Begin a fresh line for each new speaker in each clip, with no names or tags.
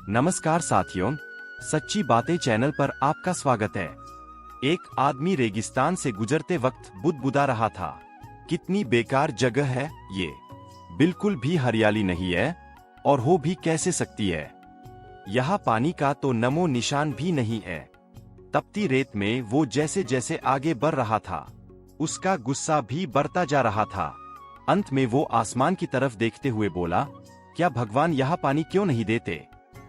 नमस्कार साथियों, सच्ची बातें चैनल पर आपका स्वागत है। एक आदमी रेगिस्तान से गुजरते वक्त बुदबुदा रहा था, कितनी बेकार जगह है ये, बिल्कुल भी हरियाली नहीं है और हो भी कैसे सकती है। यहाँ पानी का तो नमो निशान भी नहीं है। तपती रेत में वो जैसे जैसे आगे बढ़ रहा था, उसका गुस्सा भी बढ़ता जा रहा था। अंत में वो आसमान की तरफ देखते हुए बोला, क्या भगवान यहाँ पानी क्यों नहीं देते?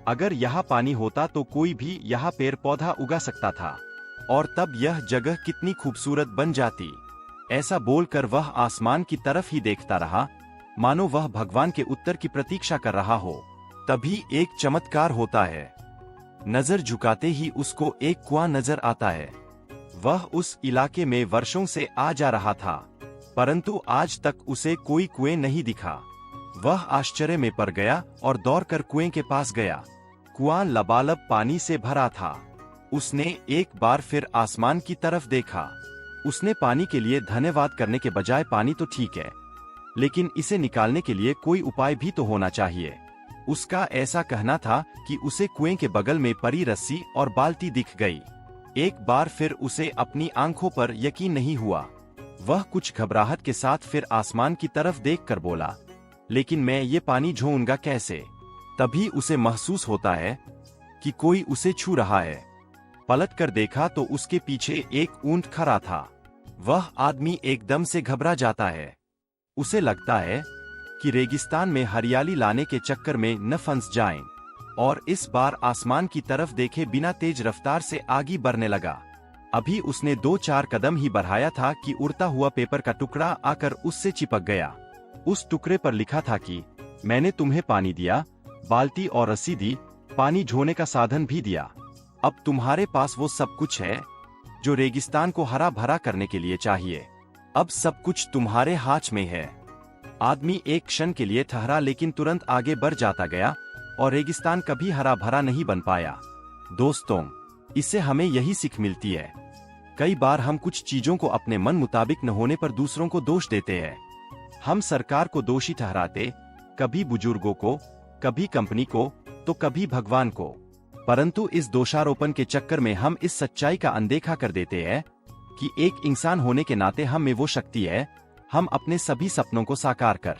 अगर यहाँ पानी होता तो कोई भी यहाँ पेड़ पौधा उगा सकता था और तब यह जगह कितनी खूबसूरत बन जाती। ऐसा बोलकर वह आसमान की तरफ ही देखता रहा, मानो वह भगवान के उत्तर की प्रतीक्षा कर रहा हो। तभी एक चमत्कार होता है। नजर झुकाते ही उसको एक कुआं नजर आता है। वह उस इलाके में वर्षों से आ जा रहा था, परंतु आज तक उसे कोई कुएं नहीं दिखा। वह आश्चर्य में पड़ गया और दौड़कर कुएं के पास गया। कुआं लबालब पानी से भरा था। उसने एक बार फिर आसमान की तरफ देखा। उसने पानी के लिए धन्यवाद करने के बजाय, पानी तो ठीक है, लेकिन इसे निकालने के लिए कोई उपाय भी तो होना चाहिए। उसका ऐसा कहना था कि उसे कुएं के बगल में पड़ी रस्सी और बाल्टी दिख गई। एक बार फिर उसे अपनी आंखों पर यकीन नहीं हुआ। वह कुछ घबराहट के साथ फिर आसमान की तरफ देखकर बोला, लेकिन मैं ये पानी झोंकूंगा कैसे? तभी उसे महसूस होता है कि कोई उसे छू रहा है। पलट कर देखा तो उसके पीछे एक ऊंट खड़ा था। वह आदमी एकदम से घबरा जाता है। उसे लगता है कि रेगिस्तान में हरियाली लाने के चक्कर में न फंस जाएं, और इस बार आसमान की तरफ देखे बिना तेज रफ्तार से आगे बढ़ने लगा। अभी उसने 2-4 कदम ही बढ़ाया था कि उड़ता हुआ पेपर का टुकड़ा आकर उससे चिपक गया। उस टुकड़े पर लिखा था कि मैंने तुम्हें पानी दिया, बाल्टी और रस्सी दी, पानी झोने का साधन भी दिया। अब तुम्हारे पास वो सब कुछ है जो रेगिस्तान को हरा भरा करने के लिए चाहिए। अब सब कुछ तुम्हारे हाथ में है। आदमी एक क्षण के लिए ठहरा, लेकिन तुरंत आगे बढ़ जाता गया और रेगिस्तान कभी हरा भरा नहीं बन पाया। दोस्तों, इससे हमें यही सीख मिलती है। कई बार हम कुछ चीजों को अपने मन मुताबिक न होने पर दूसरों को दोष देते हैं। हम सरकार को दोषी ठहराते, कभी बुजुर्गों को, कभी कंपनी को, तो कभी भगवान को। परंतु इस दोषारोपण के चक्कर में हम इस सच्चाई का अनदेखा कर देते हैं कि एक इंसान होने के नाते हम में वो शक्ति है, हम अपने सभी सपनों को साकार कर